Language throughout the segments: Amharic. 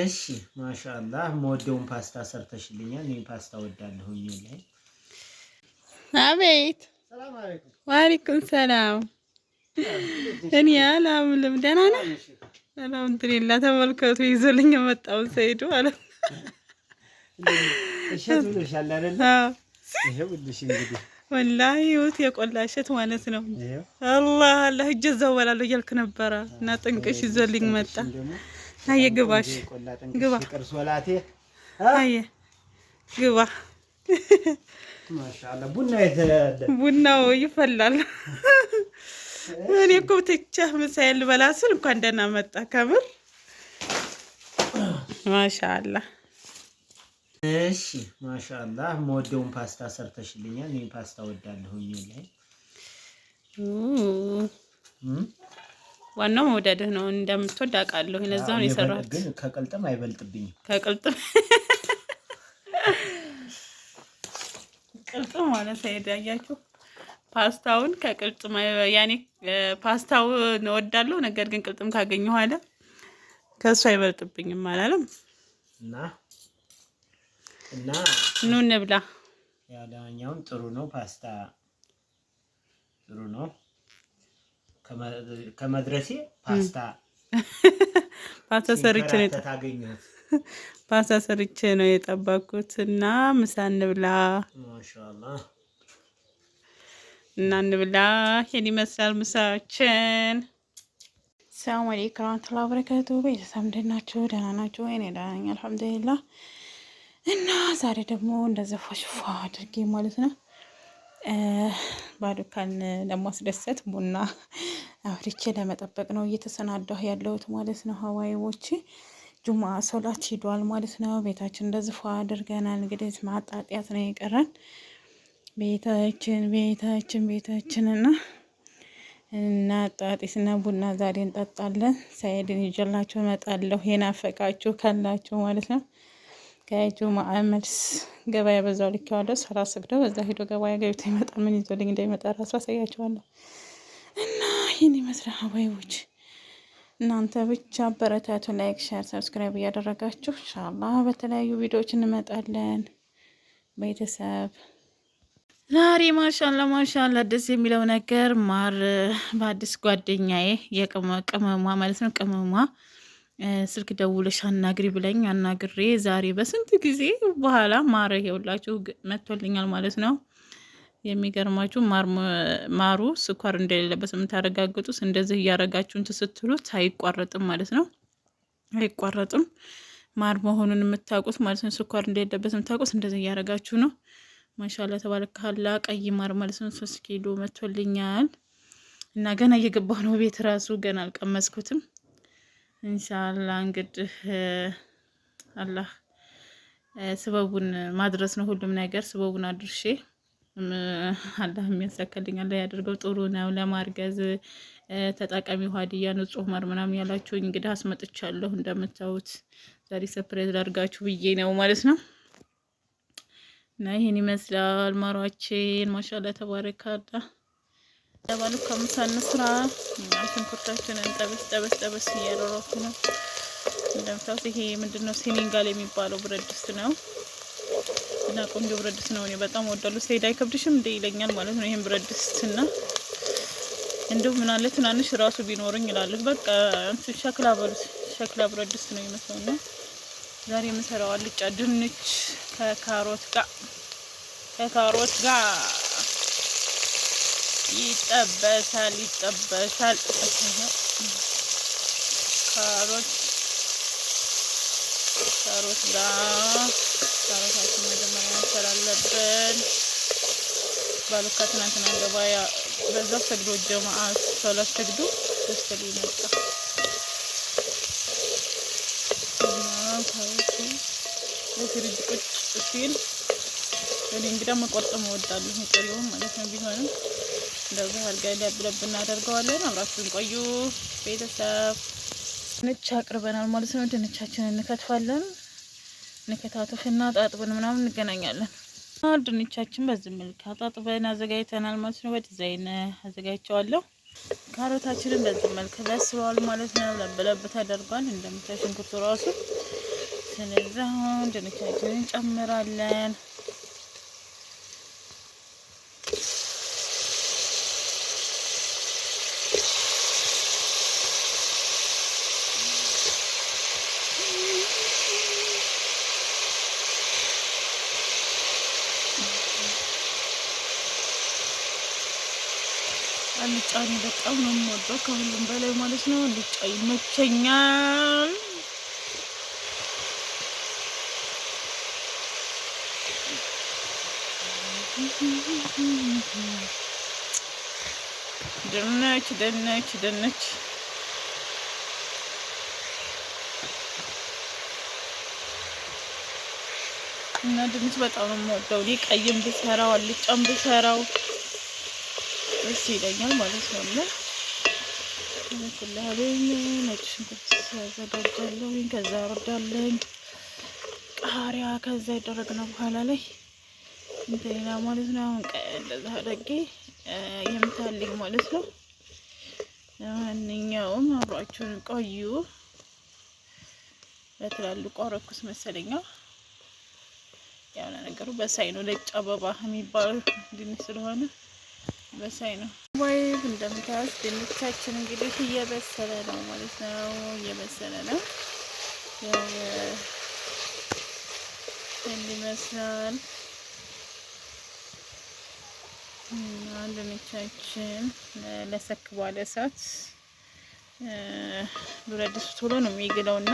እሺ ማሻአላህ ሞዴውን ፓስታ ሰርተሽልኛል። እኔ ፓስታ ወዳለሁኝ ላይ አቤት ሰላም አለይኩም። ወአለይኩም ሰላም። እኔ አላምልም ደህና ነህ? አልሐምዱሊላህ። ተመልከቱ ይዞልኝ የመጣውን ሰይዱ አለ። እሸት ብለሻል አይደል? አዎ ይሄው ልሽ እንግዲህ ወላሂ ይሁት የቆላ እሸት ማለት ነው። አላህ አላህ እጅ እዛው በላለሁ እያልክ ነበረ እና ጥንቅሽ ይዞልኝ መጣ። አየ ግባሽ ግባ ቅርሶላቴ አየ ግባ። ማሻአላህ ቡናው ይፈላል። እኔ እኮ ብቻህ ምሳዬን ልበላ ስል እንኳን ደህና መጣ። ከምር ማሻአላህ። እሺ ማሻአላህ ሞዴውን ፓስታ ሰርተሽልኛል። እኔ ፓስታ ወዳለሁኝ ላይ ዋናው መውደድህ ነው። እንደምትወድ አውቃለሁ። ለዛው ነው የሰራሁት። ግን ከቅልጥም አይበልጥብኝም። ከቅልጥም ቅልጥም ማለት አይዳያችሁ። ፓስታውን ከቅልጥም ያኔ ፓስታውን እወዳለሁ፣ ነገር ግን ቅልጥም ካገኘሁ አለ ከሱ አይበልጥብኝም አላለም። እና ኑ እንብላ። ያዳኛውን ጥሩ ነው። ፓስታ ጥሩ ነው። ከመድረሴ ፓስታ ሰርቼ ነው የጠበኩት እና ምሳ እንብላ። ማሻአላህ እና እንብላ። ይሄን ይመስላል ምሳችን። ሰላም አለይኩም ወራህመቱላሂ ወበረካቱ። ቤተሰብ እንዴት ናችሁ? ደህና ናችሁ? እኔ ደህና ነኝ አልሐምዱሊላህ። እና ዛሬ ደግሞ እንደዚህ ፏሽፏ አድርጌ ማለት ነው ባሉካን ለማስደሰት ቡና አፍርቼ ለመጠበቅ ነው እየተሰናዳሁ ያለሁት ማለት ነው። ሀዋይዎች ጁማ ሶላት ሂዷል ማለት ነው። ቤታችን እንደዚህ ፏ አድርገናል። እንግዲህ ማጣጣያት ነው የቀረን። እና ጣጢስና ቡና ዛሬ እንጠጣለን። ሰይድን ይዤላችሁ እመጣለሁ የናፈቃችሁ ካላችሁ ማለት ነው። ከጁማ መልስ ገበያ በዛው ልኬዋለሁ። ሰራ ስግደው በዛ ሄዶ ገበያ ገብቶ ይመጣል። ምን ይዞልኝ እንደሚመጣ ራሱ አሳያችኋለሁ። እና ይህን ይመስላል ሀዋይዎች። እናንተ ብቻ አበረታቱ። ላይክ፣ ሼር፣ ሰብስክራይብ እያደረጋችሁ ኢንሻአላህ በተለያዩ ቪዲዮዎች እንመጣለን። ቤተሰብ ዛሬ ማሻአላ ደስ የሚለው ነገር ማር በአዲስ ጓደኛዬ ቅመሟ ማለት ነው ቅመሟ ስልክ ደውለሽ አናግሪ ብለኝ አናግሬ ዛሬ በስንት ጊዜ በኋላ ማር ይኸውላችሁ መጥቶልኛል ማለት ነው። የሚገርማችሁ ማሩ ስኳር እንደሌለበት የምታረጋግጡት እንደዚህ እያረጋችሁ እንትን ስትሉት አይቋረጥም ማለት ነው። አይቋረጥም ማር መሆኑን የምታውቁት ማለት ነው። ስኳር እንደሌለበት የምታውቁት እንደዚህ እያረጋችሁ ነው። ማሻአላ ተባረካላ። ቀይ ማር ማለት ነው 3 ኪሎ መጥቶልኛል እና ገና እየገባሁ ነው ቤት ራሱ ገና አልቀመስኩትም። ኢንሻአላህ እንግዲህ አላህ ስበቡን ማድረስ ነው ሁሉም ነገር። ስበቡን አድርሼ አላህ የሚያሳካልኝ አላህ ያደርገው። ጥሩ ነው ለማርገዝ ተጠቃሚ ሀዲያ ንጹህ ማር ምናምን ያላችሁኝ እንግዲህ አስመጥቻለሁ። እንደምታዩት ዛሬ ሰርፕራይዝ ላድርጋችሁ ብዬ ነው ማለት ነው። እና ይሄን ይመስላል ማሯችን ማሻአላ ተባረካላ። ለባሉ ከምሳን ስራ ሽንኩርታችንን ጠበስ እያደረኩ ነው። እንደምታውቁት ይሄ ምንድነው ሴኔጋል የሚባለው ብረት ድስት ነው እና ቆንጆ ብረት ድስት ነው። እኔ በጣም ወዳለሁ። ሰይድ አይከብድሽም እንደ ይለኛል ማለት ነው። ይሄን ብረት ድስትና እንደው ምን አለ ትናንሽ ራሱ ቢኖርኝ እላለሁ። በቃ ሸክላ በሉት ሸክላ ብረት ድስት ነው የሚመስለው። ዛሬ የምሰራው አልጫ ድንች ከካሮት ጋር ይጠበሳል። ካሮት ጋር ካሮታችን መጀመሪያ እንሰራለን። ባሉካ ትናንትና ገበያ በዛው ሰግዶ ጀማዓ ሶላት ሰግዶ ደስተል ይመጣ ፍሪጅ ቁጭ ሲል እኔ እንግዳ መቆርጠም እወዳለሁ። ጥሬውን ማለት ነው። ቢሆንም እንደዚህ አድርገን ለብለብ እናደርገዋለን። አብራችሁን ቆዩ ቤተሰብ። ድንች አቅርበናል ማለት ነው። ድንቻችንን እንከትፋለን። እንከታተፍና ጣጥበን ምናምን እንገናኛለን። ድንቻችን በዚህ መልክ አጣጥበን አዘጋጅተናል ማለት ነው። በዲዛይን አዘጋጅቼዋለሁ። ካሮታችንን በዚህ መልክ በስሏል ማለት ነው። ለብለብ ተደርጓል። እንደምታዩ ሽንኩርቱ ራሱ ስለዛ ድንቻችንን እንጨምራለን። አልጫ በጣም ነው የምወደው ከሁሉም በላይ ማለት ነው። አልጫ ይመቸኛል። ድንች እና ድንች በጣም ነው የምወደው። ቀይም ብሰራው አልጫም ብሰራው ደስ ይለኛል ማለት ነው። እና ኩላሌን ነጭ ሽንኩርት አዘጋጃለሁ። ከዛ አወርዳለሁ ቃሪያ። ከዛ ይደረግና በኋላ ላይ እንትና ማለት ነው። አሁን እንደዛ አድርጌ የምታልኝ ማለት ነው። ማንኛውም አብራችሁን ቆዩ። በትላልቁ አረኩስ መሰለኛ። ያው ነገሩ በሳይ ነው። ነጭ አበባ የሚባለው ድንች ስለሆነ በሳይ ነው። ወይ እንደምታዩት ድንቻችን እንግዲህ እየበሰለ ነው ማለት ነው። እየበሰለ ነው። ያው እንዲመስላል ድንቻችን ለሰክ ባለ እሳት ብረት ድስት ቶሎ ነው የሚግለውና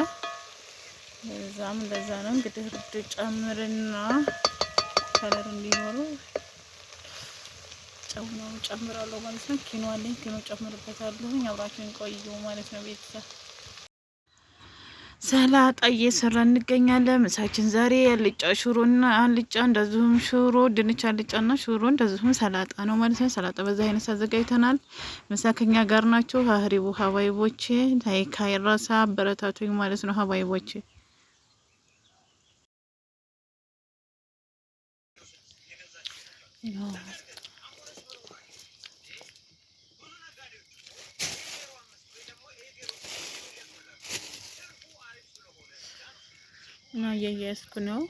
ለዛ ነው እንግዲህ እርድ ጨምርና ከለር እንዲኖረው ጨው ነው ጨምራለሁ ማለት ነው። ኪኖ አለኝ፣ ኪኖ ጨምርበታለሁ። አብራችሁን ቆዩ ማለት ነው። ቤተሰብ ሰላጣ እየሰራ እንገኛለን። ምሳችን ዛሬ አልጫ ሽሮና አልጫ እንደዚሁም ሽሮ ድንች አልጫና ሽሮ እንደዚሁም ሰላጣ ነው ማለት ነው። ሰላጣ በዛ አይነት አዘጋጅተናል። ምሳ ከኛ ጋር ናቸው። ሀሪቡ ሀባይቦቼ ላይክ አይረሳ፣ አበረታቱኝ ማለት ነው ሀባይቦቼ። እና እያያዝኩ ነው።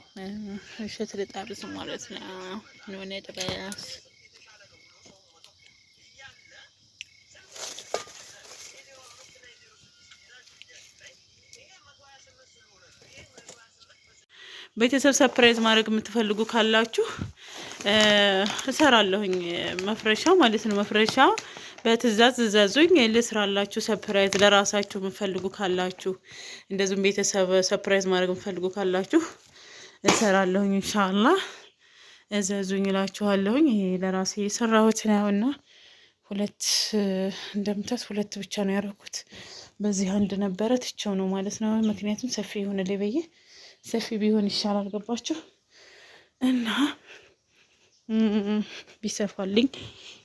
እሸት ልጣብስ ማለት ነው። ሆነ ጥበስ ቤተሰብ ሰርፕራይዝ ማድረግ የምትፈልጉ ካላችሁ እሰራለሁኝ። መፍረሻ ማለት ነው። መፍረሻ በትእዛዝ እዘዙኝ ልስራላችሁ። ሰርፕራይዝ ለራሳችሁ የምትፈልጉ ካላችሁ እንደዚሁም ቤተሰብ ሰርፕራይዝ ማድረግ የምትፈልጉ ካላችሁ እሰራለሁኝ። ኢንሻአላህ እዘዙኝ እላችኋለሁኝ። ይሄ ለራሴ የሰራሁት ነውና ሁለት እንደምታስ ሁለት ብቻ ነው ያደረኩት። በዚህ አንድ ነበረ ትቼው ነው ማለት ነው። ምክንያቱም ሰፊ የሆነ ለበየ ሰፊ ቢሆን ይሻላል። ገባችሁ? እና ቢሰፋልኝ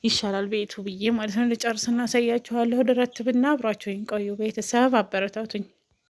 ይሻላል ቤቱ ብዬ ማለት ነው። ልጨርስና አሳያችኋለሁ። ድረትብና አብራችሁኝ ቆዩ ቤተሰብ፣ አበረታቱኝ።